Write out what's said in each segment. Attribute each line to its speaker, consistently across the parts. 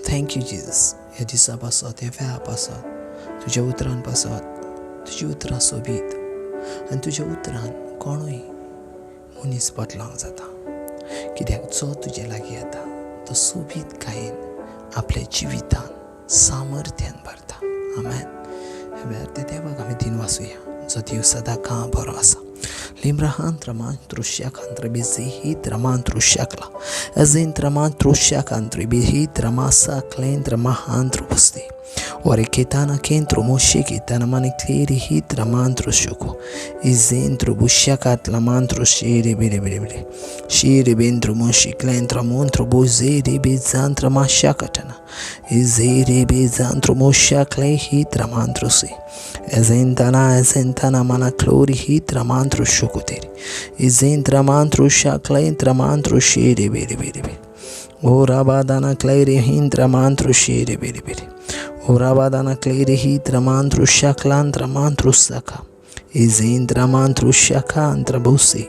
Speaker 1: Thank you Jesus. ह्या दिसा पासत ह्या वेळा पासत तुज्या उतरान पासत तुजी उतरां सोबीत आनी तुज्या उतरान कोणूय मनीस बदलावंक जाता. कित्याक जो तुजे लागीं येता तो सोबीत गायन आपल्या जिवितान सामर्थ्यान भरता. आमेन. ह्या वेळार त्या देवाक आमी दिन वाचुया जो देव सदां कां बरो आसा. Limrahan traman trusyak antrabizihi traman trusyakla. Azin traman trusyak antrabihi tramasa klen tramahan trubusti. Ore ketana kentro moshiki tanamani kleri hi traman trushuko. Izin trubusyakat laman trushiri biri biri biri. Shiri bindru moshi klen tramon trubuziri bizan tramashakatana. Iziri bizan trumoshakle hi traman trusi. Ezentana mana klori hi tramantru shukuteri. Izentramantru shaklain tramantru shiri biri biri biri. Urabadana kleri hin tramantru shiri biri biri. Urabadana kleri hi tramantru shaklan tramantru saka. Izentramantru shakantra busi.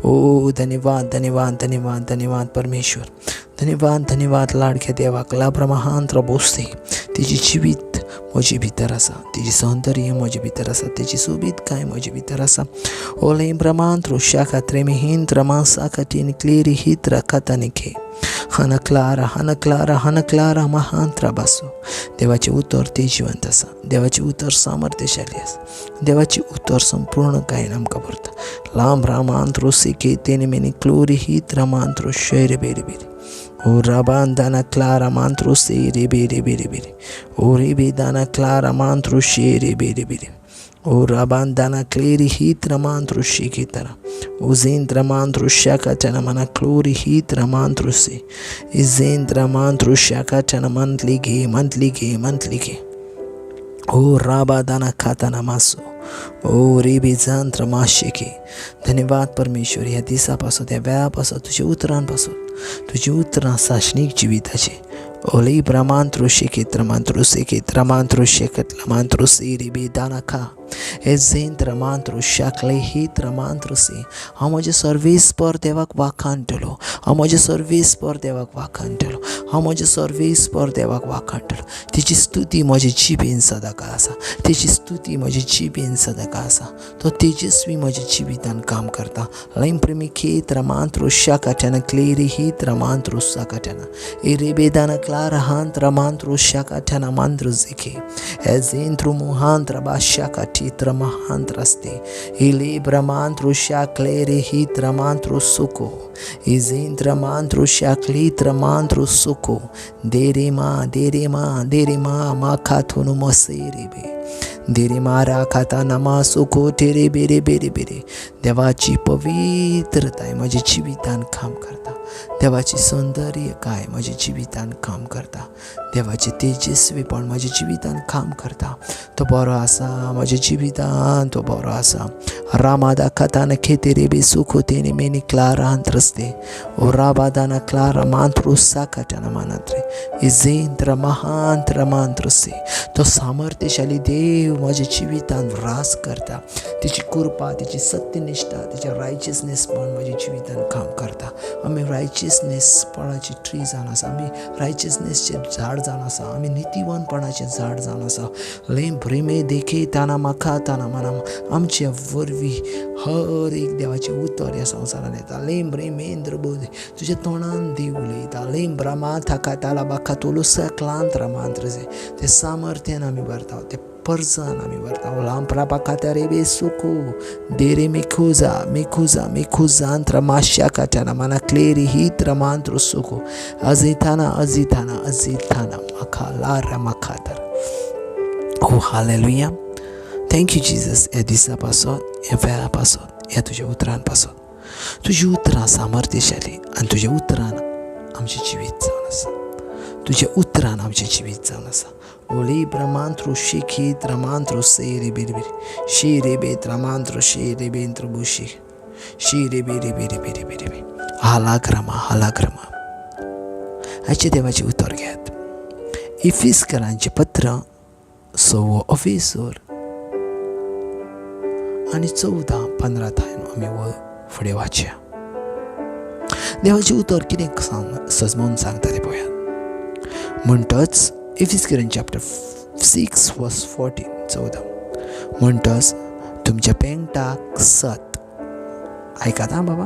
Speaker 1: ओ धन्यवाद धन्यवाद धन्यवाद धन्यवाद परमेश्वर. धन्यवाद लाडक्या देवाक लाब्रमहांत्र बोसते. तिची जिवीत म्हजे भितर आसा, तिची सौंदर्य म्हजे भितर आसा, तिची सोबीतकाय म्हजे भितर आसा. ओलें ब्रह्मांत्र शाखात्रेमी हिंत्र मासा कठीण क्लेरी हित्र कथनिके हनक्लारा महांत्र बासो. देवाचे उतर तेजवंत आसा, देवाचे उतर सामर्थ्यशाली आसा, देवाचे उतर संपूर्ण गायन आमकां भरता. लांब रामांत्र सिके तेने मेनी क्लोरी हित्र मांत्र शेरे बेरी बेरी. O rabandana clara mantro sere bere bere bere. O rebedana clara mantro shere bere bere. O rabandana cleri hitra mantro shikitara. O zendra mantro shakatana mana clori hitra mantro se. Izendra mantro shakatana mantlige. O rabadana katana maso. ओ रेबेजांत्र माशेके. धन्यवाद परमेश्वर. ह्या दिसापासून त्या वेळापासून तुझ्या उतरांपासून तुझी उतरां साशणीक जिविताचे ओली ब्रह्मांत्रो शेकेत्र मांत्रो सेकेत्र मांत्रो शेकतला मांत्रो से रेबेदानाका एजेंत्र मांत्रो शाकले हित्र मांत्रो से. हांव म्हज्या सर्वेस्पर देवाक वाखाणटलो. हांव म्हज्या सर्वेस्पर देवाक वाखाणटलो. हांव म्हज्या सर्वेस्पर देवाक वाखाणटलो. तिची स्तुती म्हज्या जिबेन सदांकाळ आसा. तिची स्तुती म्हज्या जिबेन सदांकाळ आसा. तो तेजस्वी म्हज्या जिवितान काम करता. लैंप्रेमी खेत्र मांत्रो शाकाटना क्लेरी हित्र मांत्रो साकाटना एरेबेदाना क्लारा हांत्र मांत्रो शाकाटना मांत्रो जिके एजेंत्रो मोहांत्र बाशाकाटी महांत्रस्ते इले ब्रह्मांत्रो शाक्लेरे हित्र मांत्रो सुको इजेंत्र मांत्रो शाक्लित्र मांत्रो सुको देरे मा माखाथुनु मसेरे बे देरे मारा खाता नमा सुको तेरे बेरे बेरे बेरे. देवाची पवित्रताय म्हज्या जिवितान काम करता. देवाची सौंदर्य काय म्हज्या जिवितान काम करता. देवाचे तेजस्वीपण म्हज्या जिवितान काम करता. तो बरो आसा म्हज्या जिवितान, तो बरो आसा. रामादा खाताना खेतेरे बे सुखो तेने मेनी क्लारा अंत्रस्ते ओ राबादाना क्लारा मांत्रो साकाटाना मानात्रे इजेंत्र महांत्र मांत्रसे. तो सामर्थ्यशाली देव म्हज्या जिवितान रास करता. तिची कृपा, तिची सत्यनिष्ठा, तिच्या रायचियसनेसपण म्हज्या जिवितान काम करता. आमी रायचियसनेसपणाची ट्री जावन आसा. आमी रायचियसनेसचे झाड जावन आसा. आमी नितीवनपणाचें झाड जावन आसा. लेम प्रेमे देखे ताना माखा ताना मना आमच्या वरवीं हर एक देवाचे उतर ह्या संवसारान येता. लेम प्रेमेंद्र बोध तुज्या तोंडान देव उलयता. लेम ब्रह्मा थाका ताला बाखा तोलुसा क्लांत्र मांत्रजे. ते सामर्थ्यान आमी भरता. ते पर्जान आमी भरता. लांप्रापा खात्या रेबे सुको देरे मेखुजा अंत्र माश्या काट्याना मना क्लेरी हित्र मांत्र सुको अजिथाना मखा लारा मखातर. ओ हालेलुया. Thank you Jesus. ह्या दिसा पासून, ह्या वेळा पासून, ह्या तुज्या उतरां पासून. तुजी उतरां सामर्थ्यशाली आनी तुज्या उतरान आमचें जिवीत जावन आसा. तुज्या उतरान आमचें जिवीत जावन आसा. ओली ब्रह्मांत्रो शिखित रमांत्रो सेरे बेरे बेरे शिरे बेत रमांत्रो शिरे बेंत्र बुशी शिरे बेरे बेरे बेरे बेरे बे. हालाग्रमा. हाचे देवाचे उतर घेयात. इफिस्करांचें पत्र 6 ऑफिसर आनी 14-15 आमी फुडें वाचया. देवाचें उतर कितें सजमोवन सांगता तें पळयात. म्हणटच इफिसियन चॅप्टर 6 वर्स 14 14 म्हणटच तुमच्या पेंगटाक सत. आयकात आं बाबा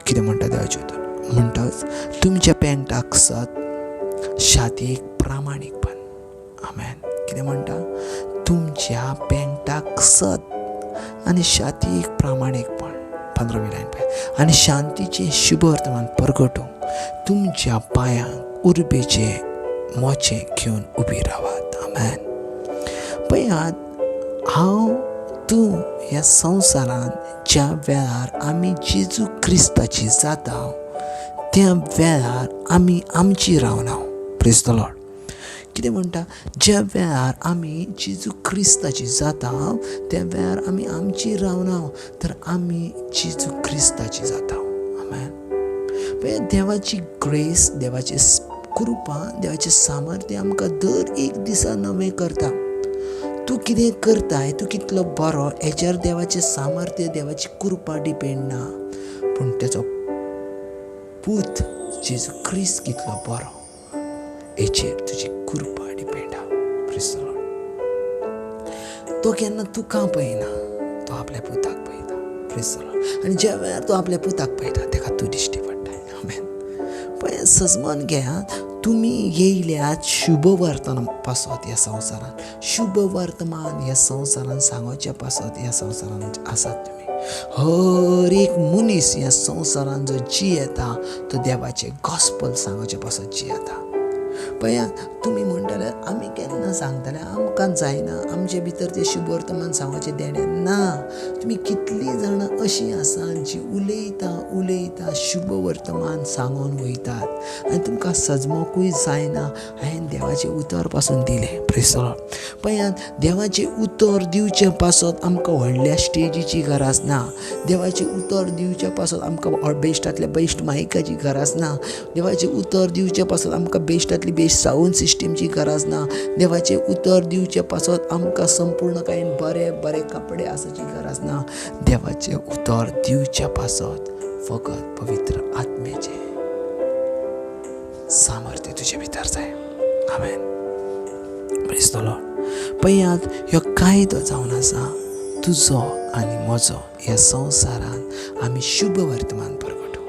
Speaker 1: कितें म्हणटा देवाचें उतर. म्हणटच तुमच्या पेंगटाक सत, शातीक प्रामाणीकपण. आमेन. कितें म्हणटा? तुमच्या पेंगटाक सत आनी शातीक प्रामाणीकपण. 15वी लायन पळय. आनी शांतीचें शुभ वर्तमान परगटूंक तुमच्या पांयांक उर्बेचे मोचे घेवन उबी रावात. आमेन. पळयात, हांव तूं ह्या संवसारांत ज्या वेळार आमी जेजू क्रिस्ताची जाता त्या वेळार आमी आमची रावना. Praise the Lord. कितें म्हणटा? ज्या वेळार आमी जेजू क्रिस्ताची जाता त्या वेळार आमी आमची रावना, तर आमी जेजू क्रिस्ताची जाता. आमेन. पळय, देवाची ग्रेस, देवाची कृपा, देवाचें सामर्थ्य आमकां दर एक दिसा नवें करता. तूं कितें करताय, तूं कितलो बरो, हेचेर देवाचें सामर्थ्य, देवाची कृपा डिपेंड ना, पूण तेचो पूत जेजू क्रिस्त कितलो बरो हेचेर तुजी कृपा डिपेंड आहा. Praise the Lord. तो केन्ना तुका पळयना, तो आपल्या पुताक पळयता. Praise the Lord. आनी ज्या वेळार तो आपल्या पुताक पळयता तेका तूं दिश्टी पडटाय. आमेन. पळय, सजमन घेयात, तुमी येयल्यात शुभ वर्तमान पासत ह्या संवसारान. शुभ वर्तमान ह्या संवसारान सांगोवच्या पासत ह्या संवसारान आसात तुमी. हर एक मनीस ह्या संवसारान जो जियेता तो देवाचें गॉस्पल सांगोवचे पासत जियेता. पळयात, तुमी म्हणटले आमी केन्ना सांगतले, आमकां जायना, आमचे भितर तें शुभ वर्तमान सांगोवचें देणें ना. तुमी कितलीं जाणां अशीं आसात जी उलयता शुभ वर्तमान सांगून वयतात आनी तुमकां सजमोकूय जायना. हांवें देवाचें उतर पासून दिलें. Praise the Lord. पळयात, देवाचें उतर दिवचे पासत आमकां व्हडल्या स्टेजीची गरज ना. देवाचें उतर दिवचे पासत आमकां बेश्टांतल्या बेश्ट मायकाची गरज ना. देवाचें उतर दिवचे पासत आमकां बेश्टांतली बेश्ट साऊंड सिस्टमची गरज ना. देवाचें उतर दिवचे पासत आमकां संपूर्ण कांय बरे कपडे आसाची गरज ना. देवाचें उतर दिवचे पासत फकत पवित्र आत्म्याचें सामर्थ्य तुजे भितर जाय. आमेन. Praise the Lord. पळयात, ह्यो कायदो जावन आसा तुजो आनी म्हजो ह्या संवसारान आमी शुभ वर्तमान परगटू.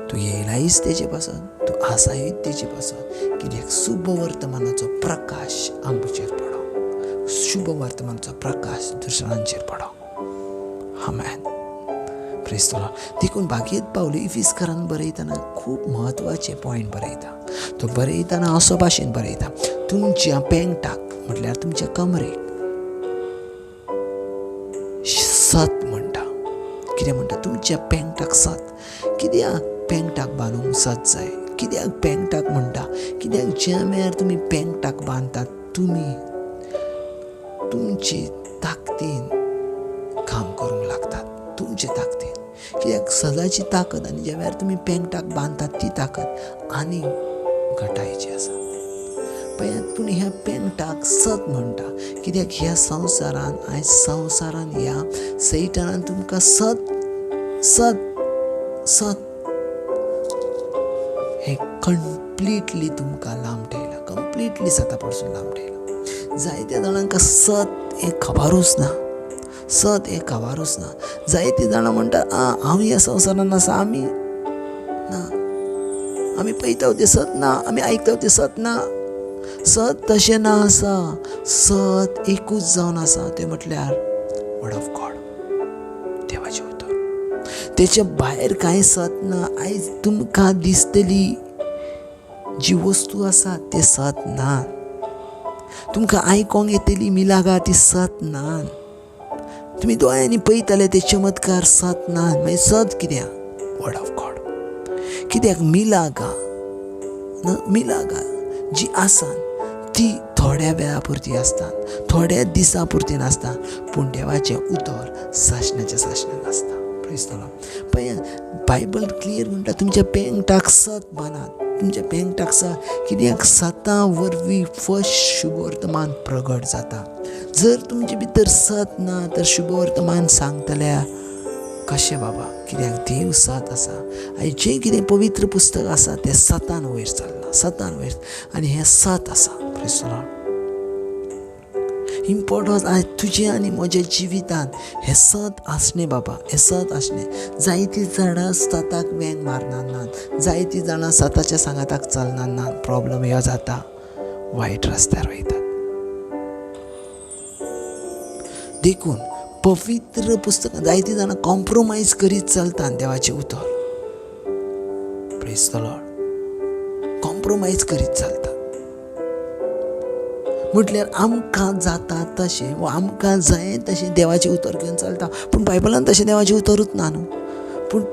Speaker 1: तूं येयलायच तेजे पासत, तूं आसायच तेजे पासत, कित्याक शुभ वर्तमानाचो प्रकाश आमचेर पडो, शुभ वर्तमानाचो प्रकाश दुसऱ्यांचेर पडो. आमेन. Praise the Lord. देखून भागयत पावलो इफिसकारान बरयतना खूब म्हत्वाचे पॉयंट बरयता. तो बरयतना असो भाशेन बरयता, तुमच्या पेंगटाक म्हटल्यार तुमच्या कमरेक सत म्हणटा. कितें म्हणटा? तुमच्या पेंगटाक सत. कित्याक पेंगटाक बांदूंक सत जाय? कित्याक पेंगटाक म्हणटा? कित्याक ज्या वेळार तुमी पेंगटाक बांदतात तुमी तुमची ताकदीन काम करूंक लागतात. तुमचे ताकदीन. कित्याक सदाची ताकद आनी ज्या वेळार तुमी पेंगटाक बांदतात ती ताकद आनी घटायची आसा. पळयात, पूण ह्या पेंगटाक सत म्हणटा. कित्याक ह्या संवसारान ह्या सैतानान तुमकां सत हे कंप्लीटली तुमकां लांबठयला. कंप्लीटली सता पडसून लांबठयला. जायत्या जाणांक सत हें खबरूच ना. सत हें खबरूच ना. जायतीं जाणां म्हणटा हांव ह्या संवसारान आसा, आमी ना, आमी पळयता तें सत ना, आमी आयकता तें सत ना. सत तशें ना आसा. सत एकूच जावन आसा, तें म्हटल्यार वर्ड ऑफ गॉड, देवाचें उतर. तेचे भायर कांय सत ना. आयज तुमकां दिसतली जी वस्तू आसा ते सत ना. तुमकां आयकोंक येतली मिलागा ती सत ना. तुमी दोळ्यांनी पळयतले ते चमत्कार सत ना. मागीर सत कित्याक? Word of God. कित्याक मिलागा जी आसा ती थोड्या वेळा पुरती आसतात, थोड्या दिसा पुरती नासता, पूण देवाचें उतर साशणाच्या साशणान आसता. Praise the Lord. पळय, बायबल क्लियर म्हणटा तुमच्या पेंगटाक सत बांदात. तुमच्या पेंगटाक सत. कित्याक सतां वरवीं फर्स्ट शुभ वर्तमान प्रगट जाता. जर तुमचे भितर सत ना तर शुभ वर्तमान सांगतल्या कशें बाबा, कित्याक देव सत आसा. आनी जें कितें पवित्र पुस्तक आसा तें सतान वयर चल्लां, सतान वयर, आनी हें सत आसा. Praise the Lord. इम्पॉर्टन्स आयज तुजें आनी म्हज्या जिवितांत हें सत आसणें बाबा, हें सत आसणें. जायतीं जाणां सताक वेंग मारनात, जायतीं जाणां सताच्या सांगाताक चलनात. प्रॉब्लम ह्यो जाता, वायट रस्त्यार वयतात. देखून पवित्र पुस्तकां जायतीं जाणां कॉम्प्रोमायज करीत चलतात देवाचें उतर. Praise the Lord. कॉम्प्रोमायज करीत चलतात. म्हटल्यार आमकां जाता तशें वा आमकां जाय तशें देवाचें उतर घेवन चलता. पूण बायबलान तशें देवाचें उतरूच ना न्हू. पूण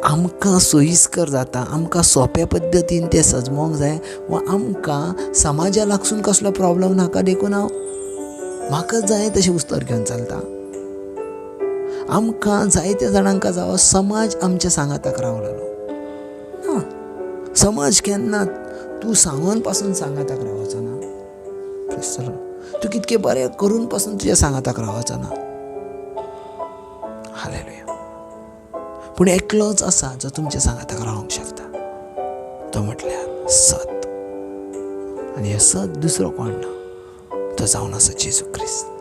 Speaker 1: आमकां सोयीस्कर जाता, आमकां सोंप्या पद्दतीन तें सजमोंक जाय, वा आमकां समाजा लागसून कसलो प्रॉब्लम नाका देखून हांव म्हाका जाय तशें उतर घेवन चलता. आमकां जायत्या जाणांक जावं समाज आमच्या सांगाताक रावलेलो ना. समाज केन्ना तूं सांगून पासून सांगाताक रावचो ना. तूं कितकें बरें करून पासून तुज्या सांगाताक रावचो ना. हालेलुया. पूण एकलोच आसा जो तुमच्या सांगाताक रावंक शकता, तो म्हटल्यार सत. आनी हे सत दुसरो कोण ना, तो जावन आसा जेजू क्रिस्त.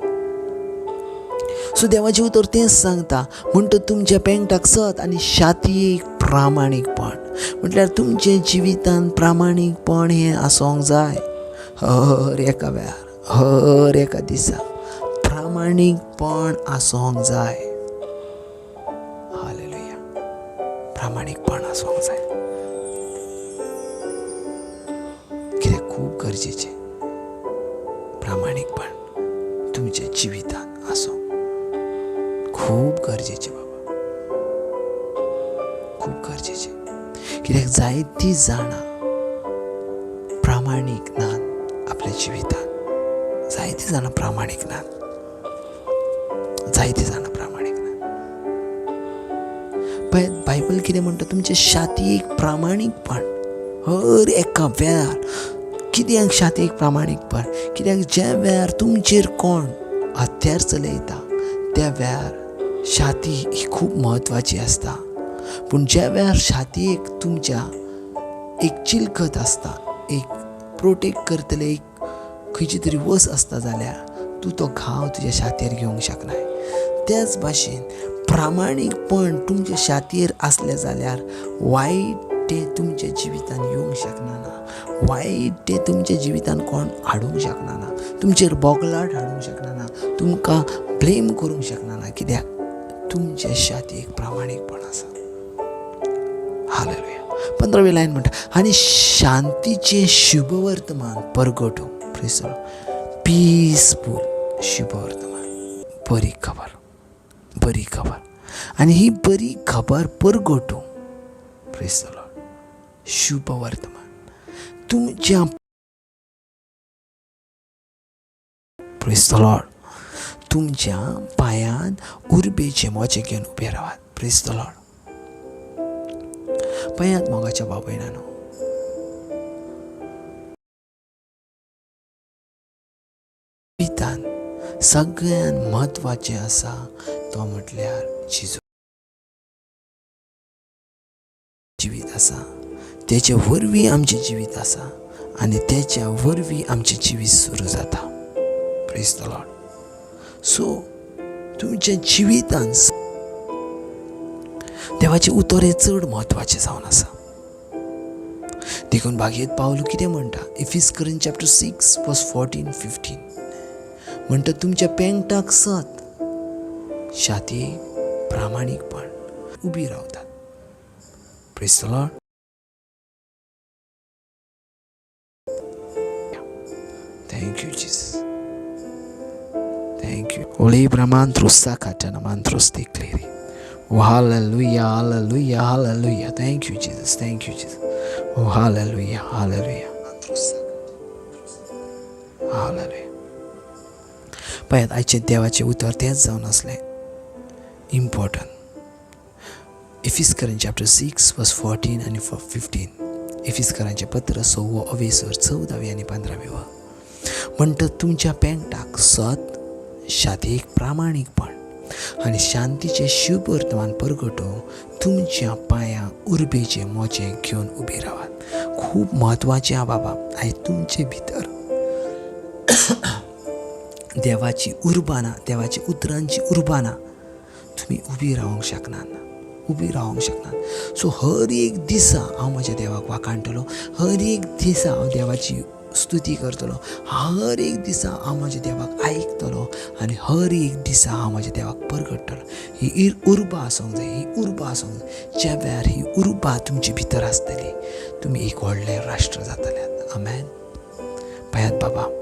Speaker 1: सो देवाचें उतर तेंच सांगता. म्हणटा तुमच्या पेंगटाक सत आनी शातीक प्रामाणीकपण. म्हटल्यार तुमच्या जिवितांत प्रामाणीकपण हें आसोंक जाय. हर एका वेळार, हर एका दिसा प्रामाणीकपण आसोंक जाय. हालेलुया. प्रामाणीकपण आसोंक जाय. कितें खूब गरजेचें. प्रामाणीकपण तुमच्या जिवितांत आसोंक खूब गरजेचें बाबा, खूब गरजेचें. कित्याक जायतीं जाणां प्रामाणीक नात आपल्या जिवितांत. जायतीं जाणां प्रामाणीक नात, जायतीं जाणां प्रामाणीक नात. पळय बायबल कितें म्हणटा, तुमच्या शातीक प्रामाणीकपण हर एका वेळार. कित्याक शातीक प्रामाणीकपण? कित्याक ज्या वेळार तुमचेर कोण हत्यार चलयता त्या वेळार शाती ही खूब म्हत्वाची आसता. पूण ज्या वेळार शातयेक तुमच्या एक चिलखत आसता, एक प्रोटेक्ट करतले एक खंयची तरी वस आसता, जाल्यार तूं तो घाव तुज्या शातयेर घेवंक शकनाय. त्याच भाशेन प्रामाणीकपण तुमच्या शातयेर आसलें जाल्यार वायट तें तुमच्या जिवितान येवंक शकना. वायट तें तुमच्या जिवितान कोण हाडूंक शकना. तुमचेर बोगलाट हाडूंक शकना, तुमकां ब्लेम करूंक शकना. कित्याक तुमच्या शातयेक प्रामाणीकपण आसा. हालेलुया. 15वी लायन म्हणटा, आनी शांतीचें शुभ वर्तमान परगटूं. Praise the Lord. पीसफूल शुभ वर्तमान, बरी खबर, बरी खबर. आनी ही बरी खबर परगटूं. Praise the Lord. शुभ वर्तमान तुमच्या. Praise the Lord. तुमच्या पायांत उर्बेचे मोचे घेवन उबे रावात. Praise the Lord. पळयात मोगाच्या भाव भयणांनो, जिवितांत सगळ्यात म्हत्वाचें आसा तो म्हटल्यार जेजू. जिवीत आसा, तेच्या वरवीं आमचें जिवीत आसा, आनी तेच्या वरवीं आमचें जिवीत सुरू जाता. Praise the Lord. सो तुमच्या जिवितांत देवाचें उतर हें चड म्हत्वाचें जावन आसा. देखून भागयत पावलो कितें म्हणटा, इफिस्करीन चॅप्टर 6 वर्स 14-15 म्हणटा, तुमच्या पेंगटाक सत, शातयेक प्रामाणीकपण उबी रावतात. Praise the Lord. Thank you Jesus. Thank you. Ole bramantros sakatana mantros declare. Oh hallelujah, hallelujah, hallelujah. Thank you Jesus. Thank you Jesus. Oh hallelujah, hallelujah. Hallelujah. पळयात आयचे देवाचे उतर तेच जावन आसलें इम्पॉर्टंट. इफिस्करांचें चॅप्टर 6 वर्स 14 आनी 15. इफिस्करांचें पत्र 6 अवेसर 14 आनी 15 म्हणटा, तुमच्या पेंगटाक सत, शातयेक प्रामाणीकपण आनी शांतीचे शुभ वर्तमान परगटो तुमच्या पांयां उर्बेचे मोचे घेवन उबे रावात. खूब म्हत्वाचें आं बाबा. आयज तुमचे भितर देवाची उर्बाना, देवाची उतरांची उर्बाना तुमी उबी रावंक शकनात. सो हर एक दिसा हांव म्हज्या देवाक वाखाणटलो, हर एक दिसा हांव देवाची स्तुती करतलो, हर एक दिसा हांव म्हज्या देवाक आयकतलो आनी हर एक दिसा हांव म्हज्या देवाक परगडटलो. ही उर्बा आसूंक जाय, ही उर्बा आसूंक जाय. ज्या वेळार ही उर्बा तुमचे भितर आसतली तुमी एक व्हडलें राष्ट्र जातल्यात. आमेन. पळयात बाबा,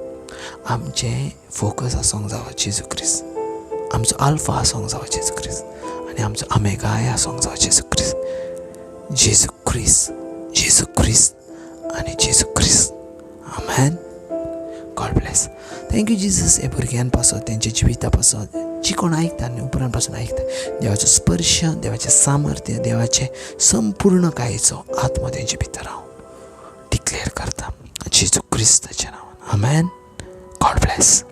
Speaker 1: आमचें फोकस आसूंक जावो जेजू क्रिस्त, आमचो आल्फा आसूंक जावो जेजू क्रिस्त आनी आमचो अमेगाय आसूंक जावो जेजू क्रिस्त. जेजू क्रिस्त, जेजू क्रिस्त आनी जेजू क्रिस्त. Amen. God bless. Thank you Jesus. हे भुरग्यां पासत, तेंच्या जिविता पासत, जी कोण आयकता आनी उपरांत पासून आयकता, देवाचो स्पर्श, देवाचें सामर्थ्य, देवाचें संपूर्ण कायेचो आत्मा तेंचे भितर हांव डिक्लेअर करता जेजू क्रिस्ताच्या नांवान. आमेन. God bless.